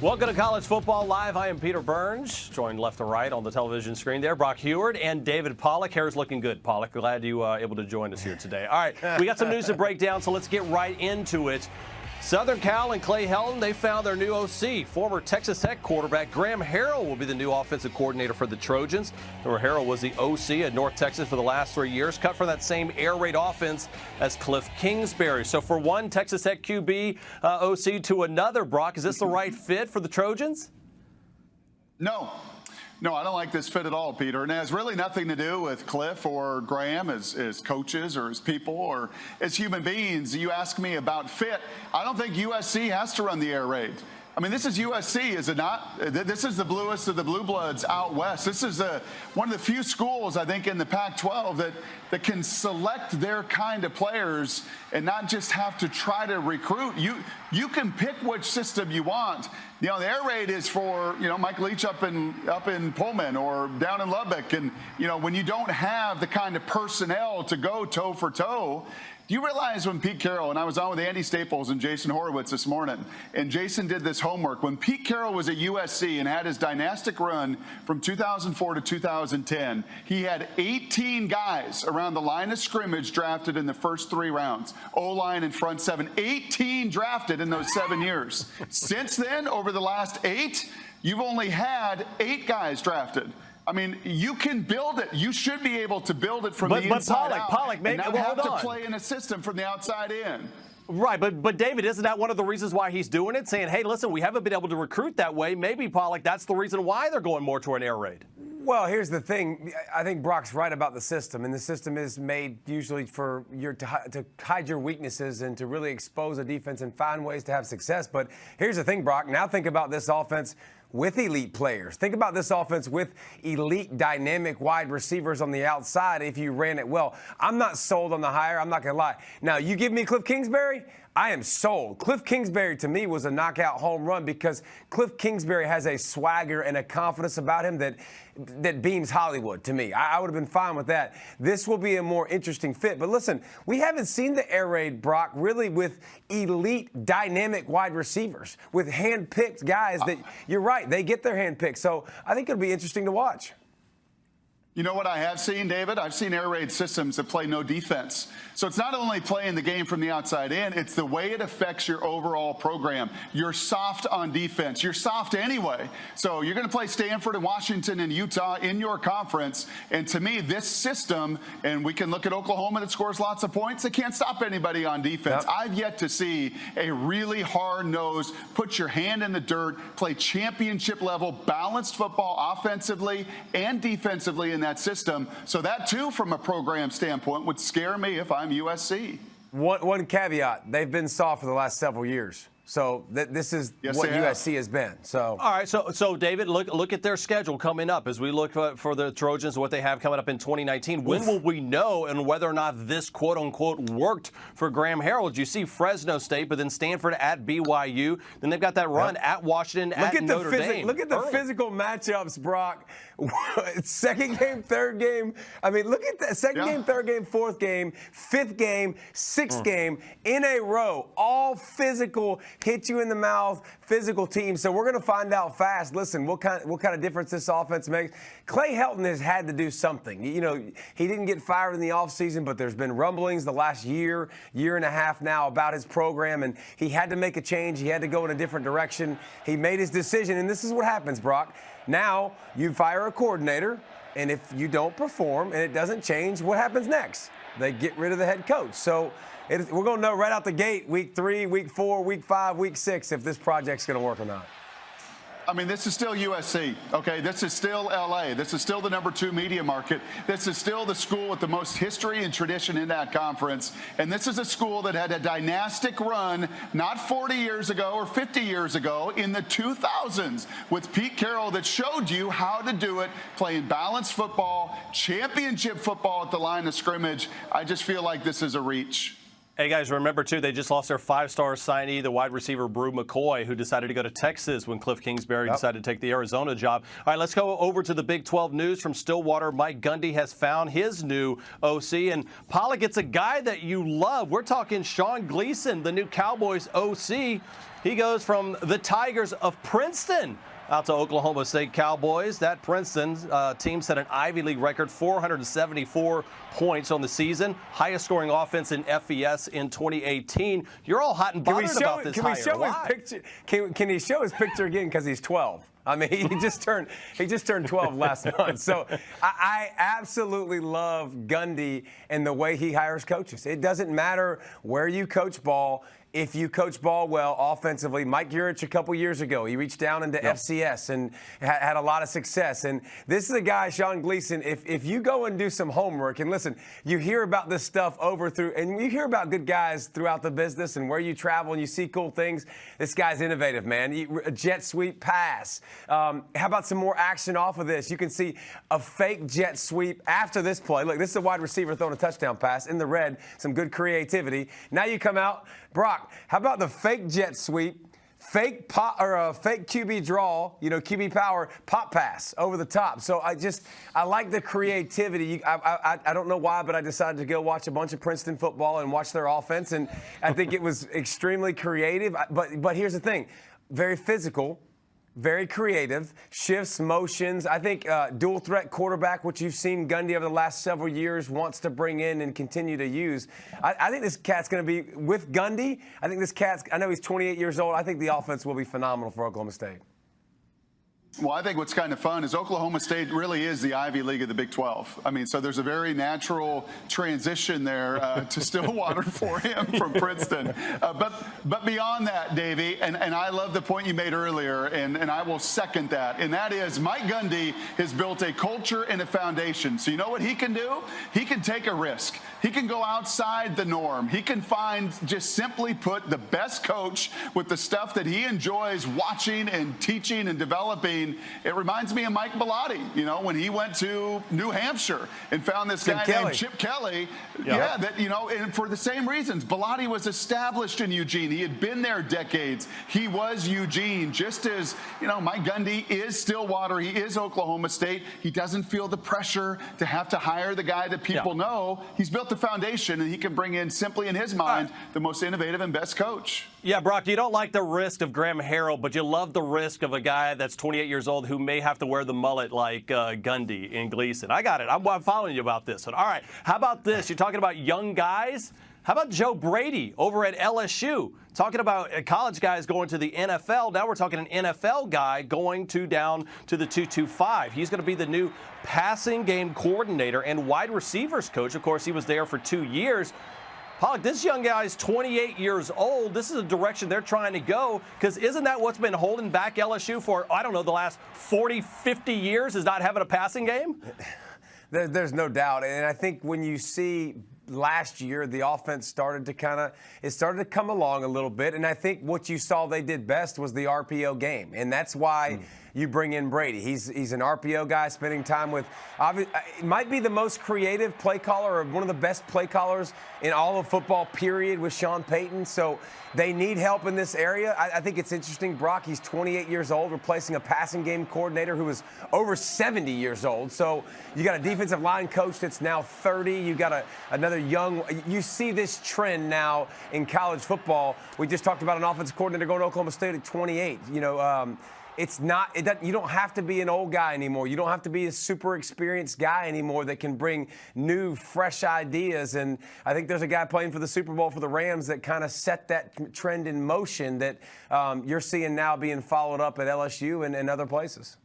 Welcome to College Football Live. I am Peter Burns, joined left to right on the television screen there. Brock Heward and David Pollack. Hair's looking good, Pollack. Glad you able to join us here today. All right, we got some news to break down, so let's get right into it. Southern Cal and Clay Helton, they found their new OC. Former Texas Tech quarterback Graham Harrell will be the new offensive coordinator for the Trojans. Remember, Harrell was the OC at North Texas for the last 3 years, cut from that same air raid offense as Cliff Kingsbury. So for one Texas Tech QB OC to another, Brock, is this the right fit for the Trojans? No, I don't like this fit at all, Peter. And it has really nothing to do with Cliff or Graham as coaches or as people or as human beings. You ask me about fit. I don't think USC has to run the air raid. I mean, this is USC, is it not? This is the bluest of the blue bloods out west. This is one of the few schools, I think, in the Pac-12 that can select their kind of players and not just have to try to recruit. You can pick which system you want. You know, the air raid is for, Mike Leach up in Pullman or down in Lubbock. And, when you don't have the kind of personnel to go toe for toe. Do you realize when Pete Carroll, and I was on with Andy Staples and Jason Horowitz this morning, and Jason did this homework. When Pete Carroll was at USC and had his dynastic run from 2004 to 2010, he had 18 guys around the line of scrimmage drafted in the first 3 rounds. O-line and front 7. 18 drafted in those 7 years. Since then, over the last 8, you've only had 8 guys drafted. I mean, you can build it. You should be able to build it from the inside out. Pollack, maybe, and not have to play in a system from the outside in. Right, but David, isn't that one of the reasons why he's doing it? Saying, hey, listen, we haven't been able to recruit that way. Maybe, Pollack, that's the reason why they're going more toward an air raid. Well, here's the thing. I think Brock's right about the system, and the system is made usually for to hide your weaknesses and to really expose a defense and find ways to have success. But here's the thing, Brock. Now think about this offense with elite players. Think about this offense with elite, dynamic wide receivers on the outside if you ran it well. I'm not sold on the hire. I'm not going to lie. Now, you give me Cliff Kingsbury, I am sold. Cliff Kingsbury, to me, was a knockout home run because Cliff Kingsbury has a swagger and a confidence about him that beams Hollywood to me. I would have been fine with that. This will be a more interesting fit. But listen, we haven't seen the air raid, Brock, really with elite, dynamic wide receivers, with hand-picked guys that, you're right, they get their hand-picked. So I think it'll be interesting to watch. You know what I have seen, David? I've seen air raid systems that play no defense. So it's not only playing the game from the outside in, it's the way it affects your overall program. You're soft on defense. You're soft anyway. So you're going to play Stanford and Washington and Utah in your conference. And to me, this system, and we can look at Oklahoma that scores lots of points, they can't stop anybody on defense. Yep. I've yet to see a really hard-nosed, put your hand in the dirt, play championship-level, balanced football offensively and defensively in that system. So that, too, from a program standpoint, would scare me if I'm USC. One caveat, they've been soft for the last several years. So this is what USC has been. So all right, so David, look at their schedule coming up as we look for the Trojans, what they have coming up in 2019. When will we know and whether or not this quote-unquote worked for Graham Harrell? You see Fresno State, but then Stanford at BYU. Then they've got that run at Washington, at Notre Dame. Look at the physical matchups, Brock. Second game, third game. I mean, look at that. Second game, third game, fourth game, fifth game, sixth game in a row. All physical, hit you in the mouth, physical teams. So we're going to find out fast. Listen, what kind of difference this offense makes. Clay Helton has had to do something. You know, he didn't get fired in the offseason, but there's been rumblings the last year and a half now about his program, and he had to make a change. He had to go in a different direction. He made his decision, and this is what happens, Brock. Now you fire a coordinator, and if you don't perform and it doesn't change, what happens next? They get rid of the head coach. So we're going to know right out the gate, week 3, week 4, week 5, week 6, if this project's going to work or not. I mean, this is still USC, okay? This is still L.A. This is still the #2 media market. This is still the school with the most history and tradition in that conference. And this is a school that had a dynastic run not 40 years ago or 50 years ago, in the 2000s with Pete Carroll that showed you how to do it, playing balanced football, championship football at the line of scrimmage. I just feel like this is a reach. Hey, guys, remember, too, they just lost their 5-star signee, the wide receiver Brew McCoy, who decided to go to Texas when Cliff Kingsbury decided to take the Arizona job. All right, let's go over to the Big 12 news from Stillwater. Mike Gundy has found his new OC. And, Pollock, it's a guy that you love. We're talking Sean Gleason, the new Cowboys OC. He goes from the Tigers of Princeton out to Oklahoma State Cowboys. That Princeton team set an Ivy League record, 474 points on the season, highest scoring offense in FES in 2018. You're all hot and bothered about this hire. Can he show his picture again, because he's 12? I mean, he just turned 12 last month. So I absolutely love Gundy and the way he hires coaches. It doesn't matter where you coach ball. If you coach ball well offensively, Mike Urich a couple years ago, he reached down into FCS and had a lot of success. And this is a guy, Sean Gleason, if you go and do some homework, and listen, you hear about this stuff and you hear about good guys throughout the business and where you travel and you see cool things. This guy's innovative, man. A jet sweep pass. How about some more action off of this? You can see a fake jet sweep after this play. Look, this is a wide receiver throwing a touchdown pass in the red. Some good creativity. Now you come out, Brock, how about the fake jet sweep, fake QB draw, QB power, pop pass over the top? So I like the creativity. I don't know why, but I decided to go watch a bunch of Princeton football and watch their offense, and I think it was extremely creative. But here's the thing, very physical, very creative, shifts, motions. I think dual threat quarterback, which you've seen Gundy over the last several years, wants to bring in and continue to use. I think this cat's going to be, with Gundy, I know he's 28 years old. I think the offense will be phenomenal for Oklahoma State. Well, I think what's kind of fun is Oklahoma State really is the Ivy League of the Big 12. I mean, so there's a very natural transition there to Stillwater for him from Princeton. But beyond that, Davey, and I love the point you made earlier, and I will second that, and that is Mike Gundy has built a culture and a foundation. So you know what he can do? He can take a risk. He can go outside the norm. He can find, just simply put, the best coach with the stuff that he enjoys watching and teaching and developing. It reminds me of Mike Bellotti, when he went to New Hampshire and found this guy named Chip Kelly. Yeah, and for the same reasons. Bellotti was established in Eugene. He had been there decades. He was Eugene, just as, Mike Gundy is Stillwater. He is Oklahoma State. He doesn't feel the pressure to have to hire the guy that people know. He's built the foundation, and he can bring in, simply in his mind, the most innovative and best coach. Yeah, Brock, you don't like the risk of Graham Harrell, but you love the risk of a guy that's 28 years old who may have to wear the mullet like Gundy and Gleason. I got it. I'm following you about this one. All right, how about this? You're talking about young guys. How about Joe Brady over at LSU? Talking about college guys going to the NFL. Now we're talking an NFL guy going down to the 225. He's going to be the new passing game coordinator and wide receivers coach. Of course, he was there for 2 years. Pollock, this young guy is 28 years old. This is a direction they're trying to go, because isn't that what's been holding back LSU for, the last 40, 50 years, is not having a passing game? There's no doubt. And I think when you see last year, the offense started to come along a little bit. And I think what you saw they did best was the RPO game. And that's why you bring in Brady. He's an RPO guy, spending time with, might be the most creative play caller, or one of the best play callers in all of football, period, with Sean Payton. So they need help in this area. I think it's interesting, Brock, he's 28 years old, replacing a passing game coordinator who was over 70 years old. So you got a defensive line coach that's now 30. You got another young. You see this trend now in college football. We just talked about an offensive coordinator going to Oklahoma State at 28. You don't have to be an old guy anymore. You don't have to be a super experienced guy anymore that can bring new, fresh ideas. And I think there's a guy playing for the Super Bowl for the Rams that kind of set that trend in motion that you're seeing now being followed up at LSU and other places.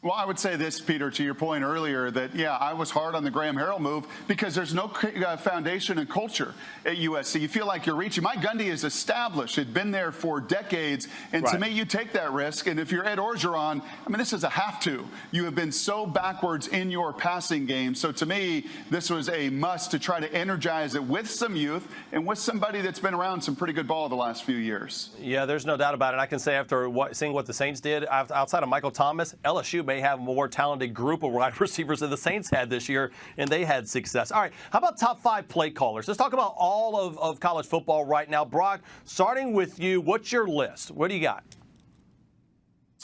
Well, I would say this, Peter, to your point earlier, that, I was hard on the Graham Harrell move because there's no foundation and culture at USC. You feel like you're reaching. Mike Gundy is established. Had been there for decades. And to me, you take that risk. And if you're Ed Orgeron, this is a have to. You have been so backwards in your passing game. So to me, this was a must to try to energize it with some youth and with somebody that's been around some pretty good ball the last few years. Yeah, there's no doubt about it. I can say after seeing what the Saints did, outside of Michael Thomas, LSU may have a more talented group of wide receivers than the Saints had this year, and they had success. All right, how about top 5 play callers? Let's talk about all of college football right now. Brock, starting with you, what's your list? What do you got?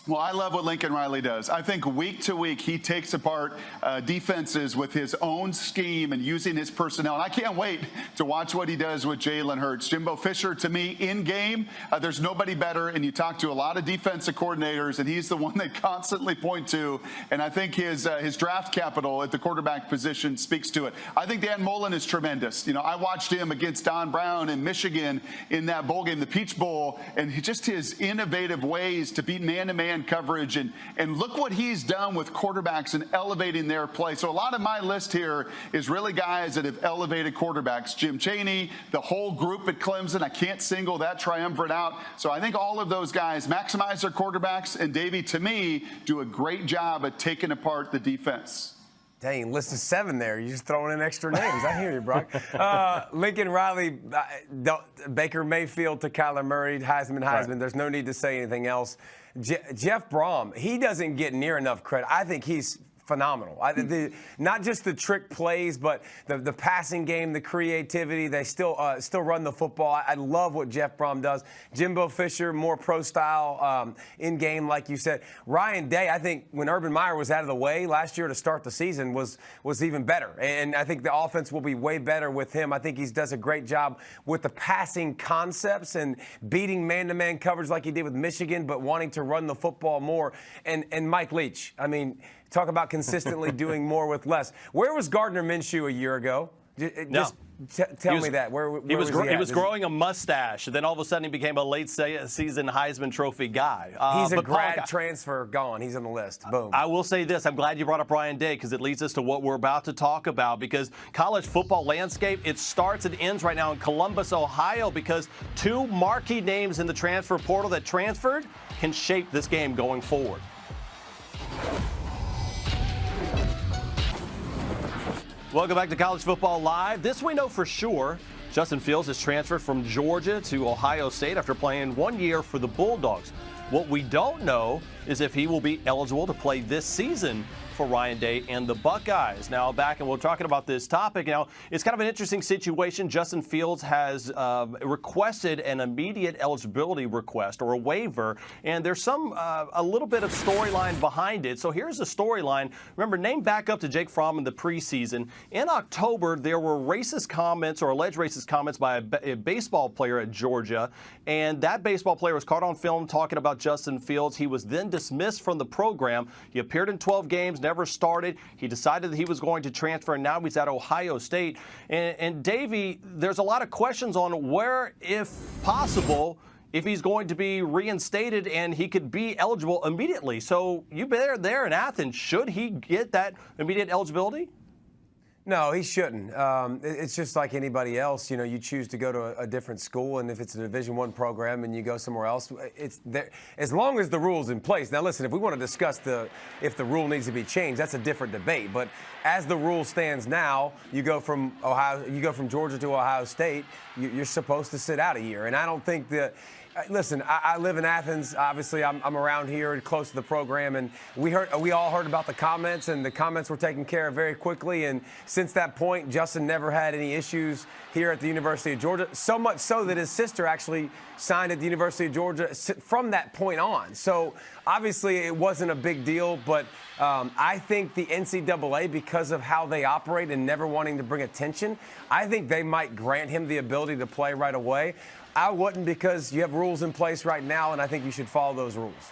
Well, I love what Lincoln Riley does. I think week to week he takes apart defenses with his own scheme and using his personnel. And I can't wait to watch what he does with Jalen Hurts. Jimbo Fisher, to me, in game, there's nobody better. And you talk to a lot of defensive coordinators, and he's the one they constantly point to. And I think his draft capital at the quarterback position speaks to it. I think Dan Mullen is tremendous. You know, I watched him against Don Brown in Michigan in that bowl game, the Peach Bowl, and just his innovative ways to beat man-to-man coverage, and look what he's done with quarterbacks and elevating their play. So a lot of my list here is really guys that have elevated quarterbacks. Jim Chaney, the whole group at Clemson. I can't single that triumvirate out. So I think all of those guys maximize their quarterbacks, and Davey, to me, do a great job at taking apart the defense. Dang, list of 7 there. You're just throwing in extra names. I hear you, Brock. Lincoln Riley, Baker Mayfield to Kyler Murray, Heisman. Right. There's no need to say anything else. Jeff Brom, he doesn't get near enough credit. I think he's phenomenal. Not just the trick plays, but the passing game, the creativity. They still run the football. I love what Jeff Brom does. Jimbo Fisher, more pro style in game, like you said. Ryan Day, I think when Urban Meyer was out of the way last year to start the season was even better. And I think the offense will be way better with him. I think he does a great job with the passing concepts and beating man-to-man coverage like he did with Michigan, but wanting to run the football more. And Mike Leach, I mean, talk about consistently doing more with less. Where was Gardner Minshew a year ago? Just tell me that. Where he was he was growing a mustache, and then all of a sudden he became a late-season Heisman Trophy guy. He's a grad transfer gone. He's on the list. Boom. I will say this. I'm glad you brought up Ryan Day because it leads us to what we're about to talk about, because college football landscape, it starts and ends right now in Columbus, Ohio, because 2 marquee names in the transfer portal that transferred can shape this game going forward. Welcome back to College Football Live. This we know for sure. Justin Fields has transferred from Georgia to Ohio State after playing 1 year for the Bulldogs. What we don't know is if he will be eligible to play this season for Ryan Day and the Buckeyes. Now back, and we're talking about this topic. Now, it's kind of an interesting situation. Justin Fields has requested an immediate eligibility request or a waiver, and there's a little bit of storyline behind it. So here's the storyline. Remember, name back up to Jake Fromm in the preseason. In October, there were racist comments or alleged racist comments by a baseball player at Georgia, and that baseball player was caught on film talking about Justin Fields. He was then dismissed from the program. He appeared in 12 games, never started. He decided that he was going to transfer, and now he's at Ohio State. And Davey, there's a lot of questions on where, if possible, if he's going to be reinstated and he could be eligible immediately. So you there in Athens, should he get that immediate eligibility? No, he shouldn't. It's just like anybody else. You know, you choose to go to a different school, and if it's a Division I program and you go somewhere else, it's there, as long as the rule's in place. Now, listen, if we want to discuss if the rule needs to be changed, that's a different debate. But as the rule stands now, you go from Georgia to Ohio State, you're supposed to sit out a year, and I don't think that. Listen, I live in Athens. Obviously, I'm around here, close to the program, and we all heard about the comments, and the comments were taken care of very quickly. And since that point, Justin never had any issues here at the University of Georgia. So much so that his sister actually signed at the University of Georgia from that point on. So obviously, it wasn't a big deal, but I think the NCAA, because of how they operate and never wanting to bring attention, I think they might grant him the ability to play right away. I wouldn't, because you have rules in place right now, and I think you should follow those rules.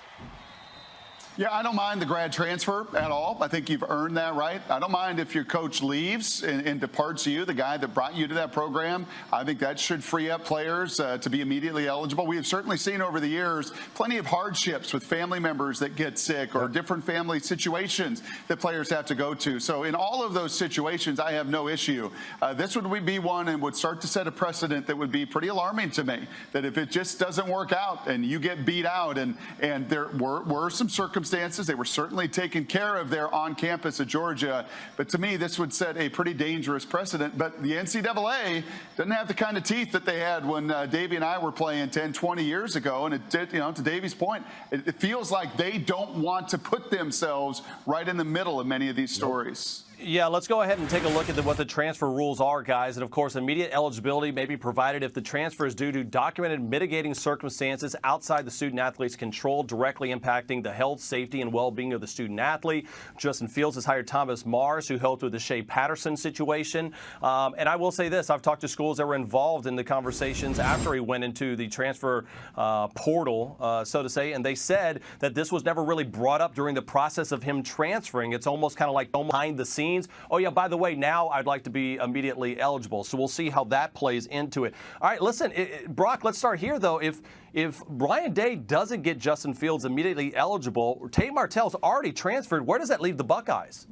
Yeah, I don't mind the grad transfer at all. I think you've earned that right. I don't mind if your coach leaves and departs you, the guy that brought you to that program. I think that should free up players to be immediately eligible. We have certainly seen over the years plenty of hardships with family members that get sick or different family situations that players have to go to. So in all of those situations, I have no issue. This would be one and would start to set a precedent that would be pretty alarming to me, that if it just doesn't work out and you get beat out, and there were some circumstances circumstances. They were certainly taken care of there on campus at Georgia. But to me, this would set a pretty dangerous precedent. But the NCAA doesn't have the kind of teeth that they had when Davey and I were playing 10, 20 years ago. And it did, to Davey's point, it feels like they don't want to put themselves right in the middle of many of these stories. Yeah, let's go ahead and take a look at what the transfer rules are, guys. And, of course, immediate eligibility may be provided if the transfer is due to documented mitigating circumstances outside the student-athlete's control, directly impacting the health, safety, and well-being of the student-athlete. Justin Fields has hired Thomas Mars, who helped with the Shea Patterson situation. And I will say this. I've talked to schools that were involved in the conversations after he went into the transfer portal, so to say, and they said that this was never really brought up during the process of him transferring. It's almost kind of like behind the scenes. Oh, yeah, by the way, now I'd like to be immediately eligible. So we'll see how that plays into it. All right, listen, Brock, let's start here, though. If Ryan Day doesn't get Justin Fields immediately eligible, Tate Martell's already transferred. Where does that leave the Buckeyes?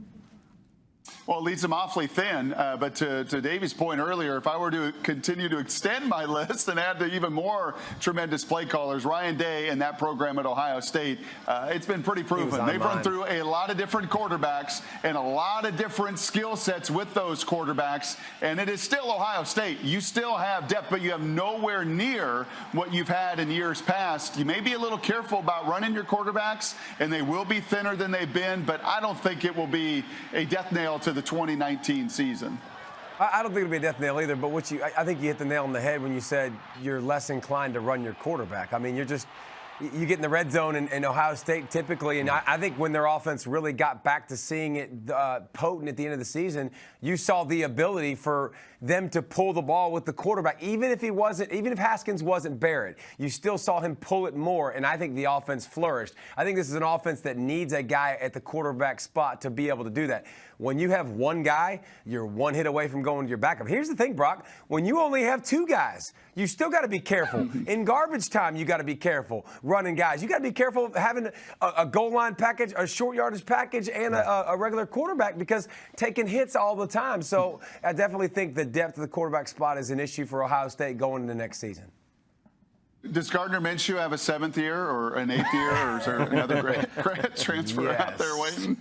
Well, it leads them awfully thin. But to Davey's point earlier, if I were to continue to extend my list and add to even more tremendous play callers, Ryan Day and that program at Ohio State, it's been pretty proven. They've run through a lot of different quarterbacks and a lot of different skill sets with those quarterbacks. And it is still Ohio State. You still have depth, but you have nowhere near what you've had in years past. You may be a little careful about running your quarterbacks, and they will be thinner than they've been, but I don't think it will be a death nail to the 2019 season. I don't think it'll be a death nail either, but I think you hit the nail on the head when you said you're less inclined to run your quarterback. I mean, you get in the red zone in Ohio State typically, and I think when their offense really got back to seeing it potent at the end of the season, you saw the ability for them to pull the ball with the quarterback. Even if Haskins wasn't Barrett, you still saw him pull it more, and I think the offense flourished. I think this is an offense that needs a guy at the quarterback spot to be able to do that. When you have one guy, you're one hit away from going to your backup. Here's the thing, Brock. When you only have two guys, you still got to be careful. In garbage time, you got to be careful running guys. You got to be careful having a goal line package, a short yardage package, and a regular quarterback because taking hits all the time. So I definitely think the depth of the quarterback spot is an issue for Ohio State going into next season. Does Gardner Minshew have a 7th year or an 8th year, or is there another great transfer out there waiting?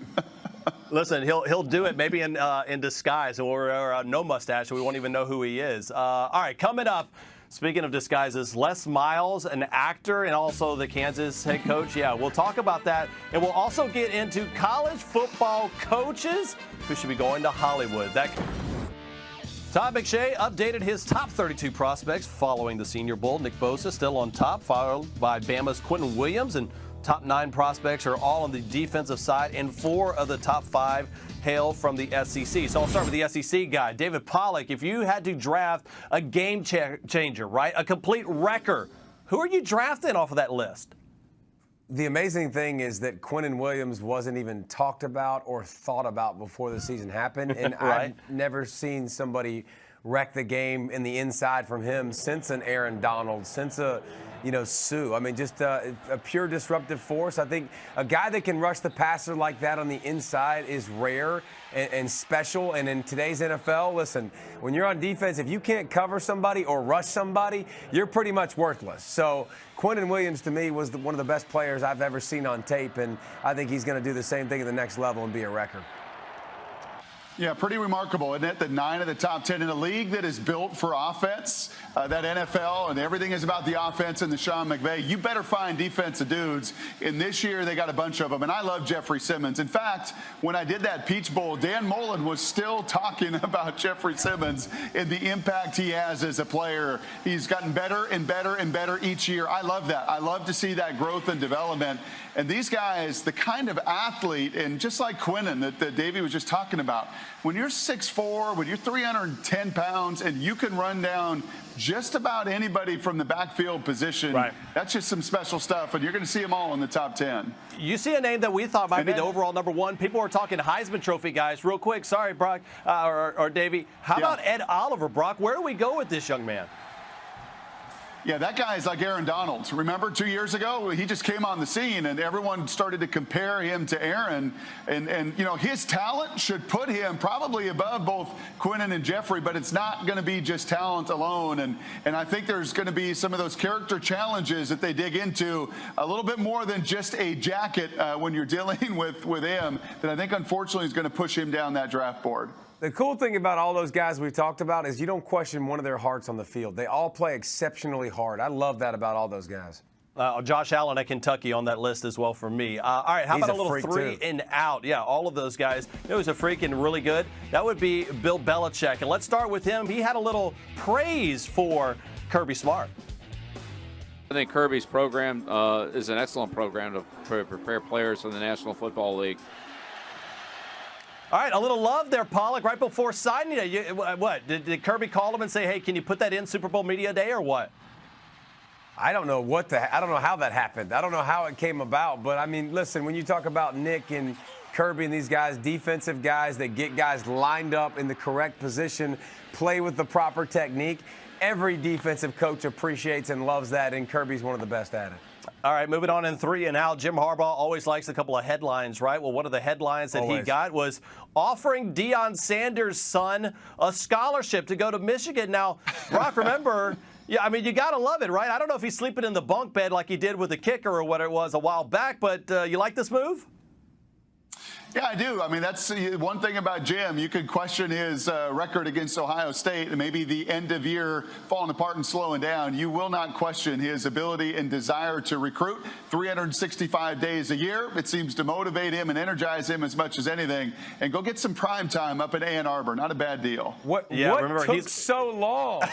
Listen, he'll do it maybe in disguise or no mustache, so we won't even know who he is. All right, coming up, speaking of disguises, Les Miles, an actor and also the Kansas head coach. Yeah, we'll talk about that. And we'll also get into college football coaches who should be going to Hollywood. Todd McShay updated his top 32 prospects following the Senior Bowl. Nick Bosa still on top, followed by Bama's Quentin Williams, and top 9 prospects are all on the defensive side, and 4 of the top 5 hail from the SEC. So I'll start with the SEC guy, David Pollack. If you had to draft a game changer, right, a complete wrecker, who are you drafting off of that list? The amazing thing is that Quentin Williams wasn't even talked about or thought about before the season happened, and right. I've never seen somebody wreck the game in the inside from him since an Aaron Donald, since a Sue. I mean, just a pure disruptive force. I think a guy that can rush the passer like that on the inside is rare and special. And in today's NFL, listen, when you're on defense, if you can't cover somebody or rush somebody, you're pretty much worthless. So Quentin Williams, to me, was one of the best players I've ever seen on tape, and I think he's going to do the same thing at the next level and be a wrecker. Yeah, pretty remarkable, isn't it? That 9 of the top 10 in a league that is built for offense, that NFL, and everything is about the offense and the Sean McVay. You better find defensive dudes. And this year, they got a bunch of them. And I love Jeffrey Simmons. In fact, when I did that Peach Bowl, Dan Mullen was still talking about Jeffrey Simmons and the impact he has as a player. He's gotten better and better and better each year. I love that. I love to see that growth and development. And these guys, the kind of athlete, and just like Quentin that Davey was just talking about, when you're 6'4", when you're 310 pounds, and you can run down just about anybody from the backfield position, right, that's just some special stuff, and you're going to see them all in the top 10. You see a name that we thought might be the overall number 1. People are talking Heisman Trophy guys. Real quick, sorry, Brock or Davey. How about Ed Oliver, Brock? Where do we go with this young man? Yeah, that guy is like Aaron Donald. Remember 2 years ago, he just came on the scene and everyone started to compare him to Aaron. And you know, his talent should put him probably above both Quinnen and Jeffrey, but it's not going to be just talent alone. And I think there's going to be some of those character challenges that they dig into a little bit more than just a jacket when you're dealing with him, that I think unfortunately is going to push him down that draft board. The cool thing about all those guys we've talked about is you don't question one of their hearts on the field. They all play exceptionally hard. I love that about all those guys. Josh Allen at Kentucky on that list as well for me. All right, how He's about a little freak, three too. and out? Yeah, all of those guys. It was a freak and really good. That would be Bill Belichick. And let's start with him. He had a little praise for Kirby Smart. I think Kirby's program is an excellent program to prepare players for the National Football League. All right, a little love there, Pollock, right before signing it. What? Did Kirby call him and say, hey, can you put that in Super Bowl Media Day or what? I don't know I don't know how that happened. I don't know how it came about. But, I mean, listen, when you talk about Nick and Kirby and these guys, defensive guys that get guys lined up in the correct position, play with the proper technique, every defensive coach appreciates and loves that, and Kirby's one of the best at it. All right, moving on in three and out. Jim Harbaugh always likes a couple of headlines, right? Well, one of the headlines that he got was offering Deion Sanders' son a scholarship to go to Michigan. Now, Brock, remember, yeah, I mean, you got to love it, right? I don't know if he's sleeping in the bunk bed like he did with the kicker or what it was a while back, but you like this move? Yeah, I do. I mean, that's one thing about Jim. You could question his record against Ohio State and maybe the end of year falling apart and slowing down. You will not question his ability and desire to recruit 365 days a year. It seems to motivate him and energize him as much as anything. And go get some prime time up in Ann Arbor. Not a bad deal. What took so long?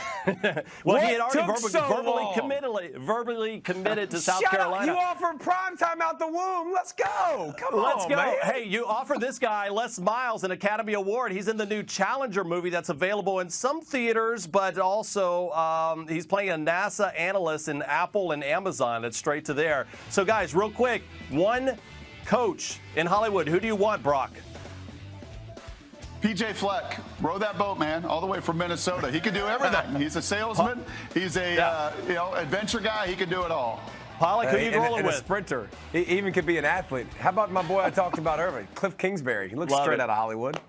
Well, he had already verbally committed to South Carolina. Up. You offered prime time out the womb. Let's go. Come on, Let's go. man. Hey, you offer this guy Les Miles an Academy Award. He's in the new Challenger movie that's available in some theaters, but also he's playing a NASA analyst in Apple and Amazon. It's straight to there. So, guys, real quick, one coach in Hollywood. Who do you want, Brock? PJ Fleck, row that boat, man, all the way from Minnesota. He can do everything. He's a salesman. He's a adventure guy. He can do it all. Pollock, who are you rolling with? A sprinter. He even could be an athlete. How about my boy I talked about earlier, Cliff Kingsbury? He looks straight out of Hollywood.